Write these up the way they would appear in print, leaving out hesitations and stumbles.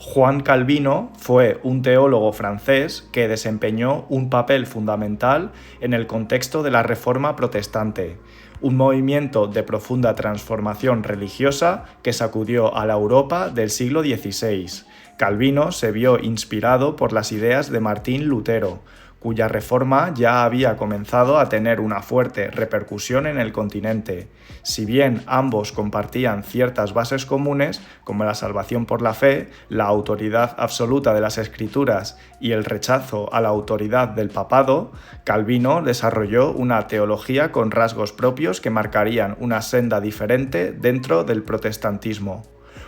Juan Calvino fue un teólogo francés que desempeñó un papel fundamental en el contexto de la Reforma Protestante, un movimiento de profunda transformación religiosa que sacudió a la Europa del siglo XVI. Calvino se vio inspirado por las ideas de Martín Lutero, cuya reforma ya había comenzado a tener una fuerte repercusión en el continente. Si bien ambos compartían ciertas bases comunes, como la salvación por la fe, la autoridad absoluta de las Escrituras y el rechazo a la autoridad del papado, Calvino desarrolló una teología con rasgos propios que marcarían una senda diferente dentro del protestantismo.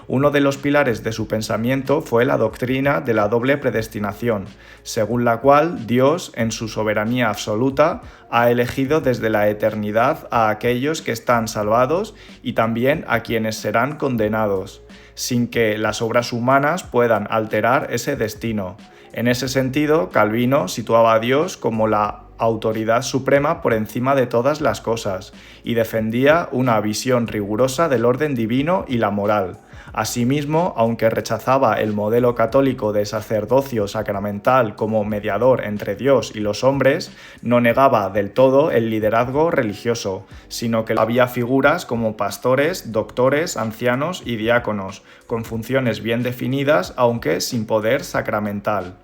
Uno de los pilares de su pensamiento fue la doctrina de la doble predestinación, según la cual Dios, en su soberanía absoluta, ha elegido desde la eternidad a aquellos que están salvados y también a quienes serán condenados, sin que las obras humanas puedan alterar ese destino. En ese sentido, Calvino situaba a Dios como la autoridad suprema por encima de todas las cosas y defendía una visión rigurosa del orden divino y la moral. Asimismo, aunque rechazaba el modelo católico de sacerdocio sacramental como mediador entre Dios y los hombres, no negaba del todo el liderazgo religioso, sino que había figuras como pastores, doctores, ancianos y diáconos, con funciones bien definidas aunque sin poder sacramental.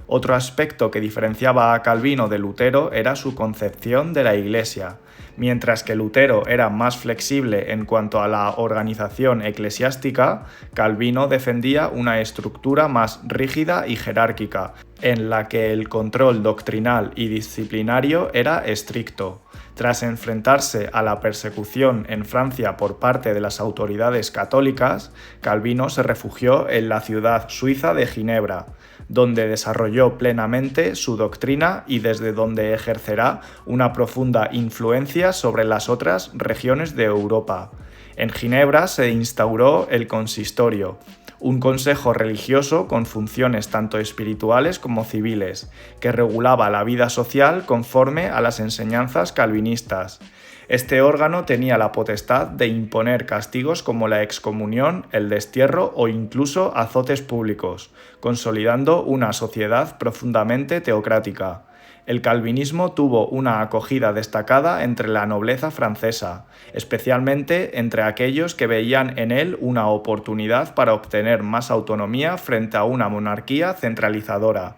Otro aspecto que diferenciaba a Calvino de Lutero era su concepción de la Iglesia. Mientras que Lutero era más flexible en cuanto a la organización eclesiástica, Calvino defendía una estructura más rígida y jerárquica, en la que el control doctrinal y disciplinario era estricto. Tras enfrentarse a la persecución en Francia por parte de las autoridades católicas, Calvino se refugió en la ciudad suiza de Ginebra, donde desarrolló plenamente su doctrina y desde donde ejercerá una profunda influencia sobre las otras regiones de Europa. En Ginebra se instauró el consistorio, un consejo religioso con funciones tanto espirituales como civiles, que regulaba la vida social conforme a las enseñanzas calvinistas. Este órgano tenía la potestad de imponer castigos como la excomunión, el destierro o incluso azotes públicos, consolidando una sociedad profundamente teocrática. El calvinismo tuvo una acogida destacada entre la nobleza francesa, especialmente entre aquellos que veían en él una oportunidad para obtener más autonomía frente a una monarquía centralizadora.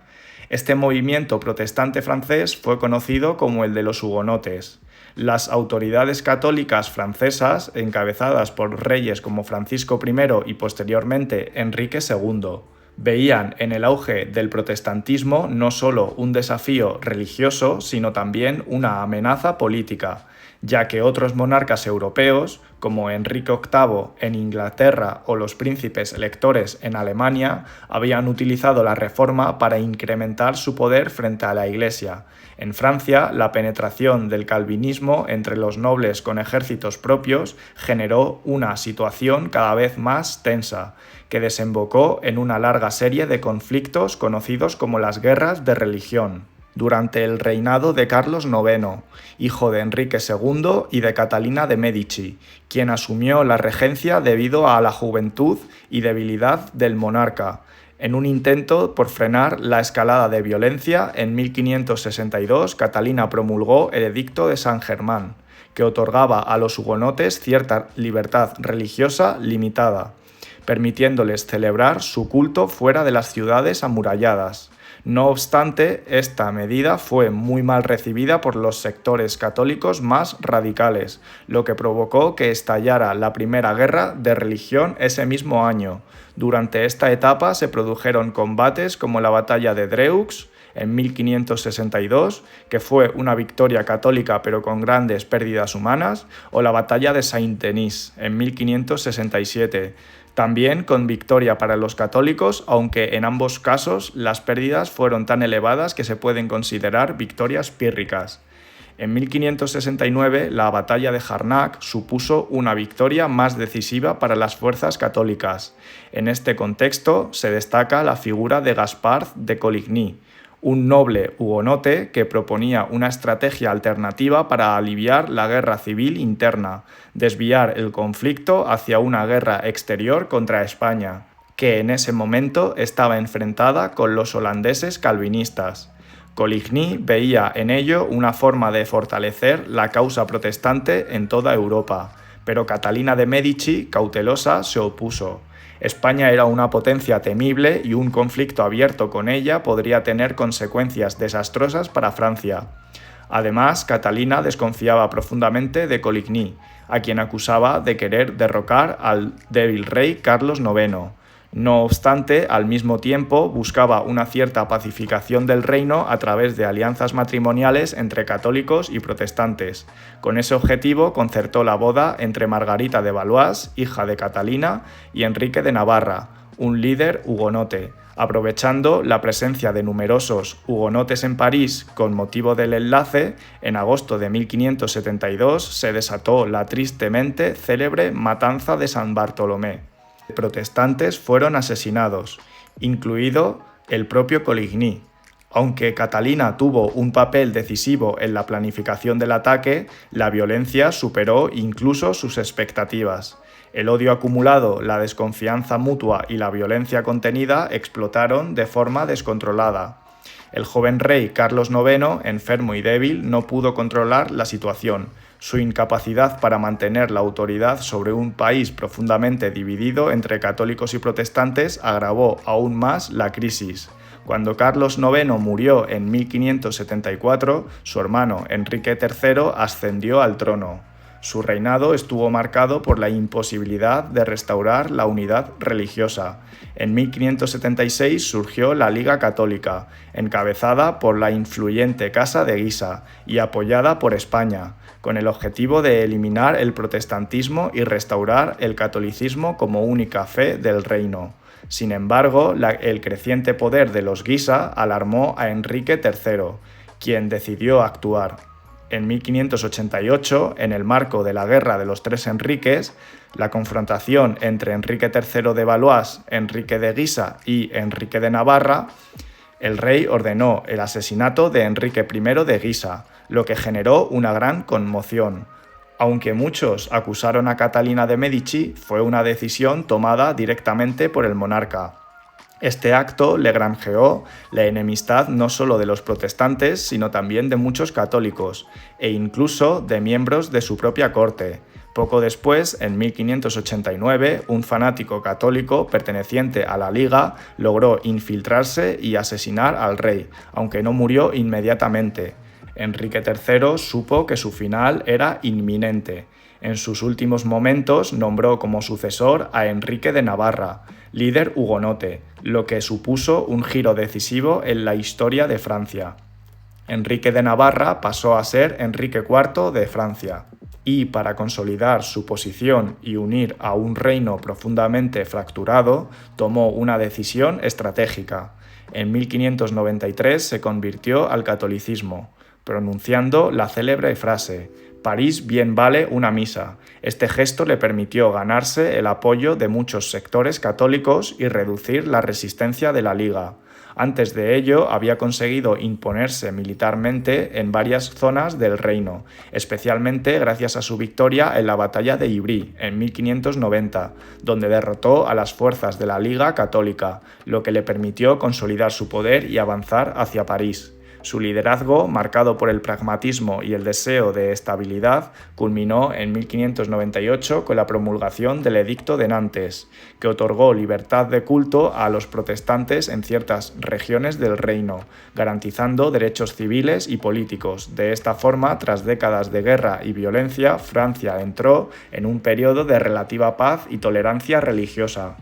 Este movimiento protestante francés fue conocido como el de los hugonotes. Las autoridades católicas francesas, encabezadas por reyes como Francisco I y posteriormente Enrique II, veían en el auge del protestantismo no solo un desafío religioso, sino también una amenaza política, ya que otros monarcas europeos, como Enrique VIII en Inglaterra o los príncipes electores en Alemania, habían utilizado la reforma para incrementar su poder frente a la Iglesia. En Francia, la penetración del calvinismo entre los nobles con ejércitos propios generó una situación cada vez más tensa, que desembocó en una larga serie de conflictos conocidos como las guerras de religión, durante el reinado de Carlos IX, hijo de Enrique II y de Catalina de Medici, quien asumió la regencia debido a la juventud y debilidad del monarca. En un intento por frenar la escalada de violencia, en 1562 Catalina promulgó el Edicto de San Germán, que otorgaba a los hugonotes cierta libertad religiosa limitada, permitiéndoles celebrar su culto fuera de las ciudades amuralladas. No obstante, esta medida fue muy mal recibida por los sectores católicos más radicales, lo que provocó que estallara la Primera Guerra de Religión ese mismo año. Durante esta etapa se produjeron combates como la Batalla de Dreux, en 1562, que fue una victoria católica pero con grandes pérdidas humanas, o la Batalla de Saint-Denis, en 1567, también con victoria para los católicos, aunque en ambos casos las pérdidas fueron tan elevadas que se pueden considerar victorias pírricas. En 1569, la batalla de Jarnac supuso una victoria más decisiva para las fuerzas católicas. En este contexto se destaca la figura de Gaspard de Coligny, un noble hugonote que proponía una estrategia alternativa para aliviar la guerra civil interna, desviar el conflicto hacia una guerra exterior contra España, que en ese momento estaba enfrentada con los holandeses calvinistas. Coligny veía en ello una forma de fortalecer la causa protestante en toda Europa, pero Catalina de Médici, cautelosa, se opuso. España era una potencia temible y un conflicto abierto con ella podría tener consecuencias desastrosas para Francia. Además, Catalina desconfiaba profundamente de Coligny, a quien acusaba de querer derrocar al débil rey Carlos IX. No obstante, al mismo tiempo buscaba una cierta pacificación del reino a través de alianzas matrimoniales entre católicos y protestantes. Con ese objetivo concertó la boda entre Margarita de Valois, hija de Catalina, y Enrique de Navarra, un líder hugonote. Aprovechando la presencia de numerosos hugonotes en París con motivo del enlace, en agosto de 1572 se desató la tristemente célebre Matanza de San Bartolomé. Protestantes fueron asesinados, incluido el propio Coligny. Aunque Catalina tuvo un papel decisivo en la planificación del ataque, la violencia superó incluso sus expectativas. El odio acumulado, la desconfianza mutua y la violencia contenida explotaron de forma descontrolada. El joven rey Carlos IX, enfermo y débil, no pudo controlar la situación. Su incapacidad para mantener la autoridad sobre un país profundamente dividido entre católicos y protestantes agravó aún más la crisis. Cuando Carlos IX murió en 1574, su hermano Enrique III ascendió al trono. Su reinado estuvo marcado por la imposibilidad de restaurar la unidad religiosa. En 1576 surgió la Liga Católica, encabezada por la influyente Casa de Guisa y apoyada por España, con el objetivo de eliminar el protestantismo y restaurar el catolicismo como única fe del reino. Sin embargo, el creciente poder de los Guisa alarmó a Enrique III, quien decidió actuar. En 1588, en el marco de la Guerra de los Tres Enriques, la confrontación entre Enrique III de Valois, Enrique de Guisa y Enrique de Navarra, el rey ordenó el asesinato de Enrique I de Guisa, lo que generó una gran conmoción. Aunque muchos acusaron a Catalina de Médici, fue una decisión tomada directamente por el monarca. Este acto le granjeó la enemistad no solo de los protestantes, sino también de muchos católicos, e incluso de miembros de su propia corte. Poco después, en 1589, un fanático católico perteneciente a la Liga logró infiltrarse y asesinar al rey, aunque no murió inmediatamente. Enrique III supo que su final era inminente. En sus últimos momentos nombró como sucesor a Enrique de Navarra, líder hugonote, lo que supuso un giro decisivo en la historia de Francia. Enrique de Navarra pasó a ser Enrique IV de Francia, y para consolidar su posición y unir a un reino profundamente fracturado, tomó una decisión estratégica. En 1593 se convirtió al catolicismo, pronunciando la célebre frase: «París bien vale una misa». Este gesto le permitió ganarse el apoyo de muchos sectores católicos y reducir la resistencia de la Liga. Antes de ello, había conseguido imponerse militarmente en varias zonas del reino, especialmente gracias a su victoria en la batalla de Ivry en 1590, donde derrotó a las fuerzas de la Liga Católica, lo que le permitió consolidar su poder y avanzar hacia París. Su liderazgo, marcado por el pragmatismo y el deseo de estabilidad, culminó en 1598 con la promulgación del Edicto de Nantes, que otorgó libertad de culto a los protestantes en ciertas regiones del reino, garantizando derechos civiles y políticos. De esta forma, tras décadas de guerra y violencia, Francia entró en un periodo de relativa paz y tolerancia religiosa.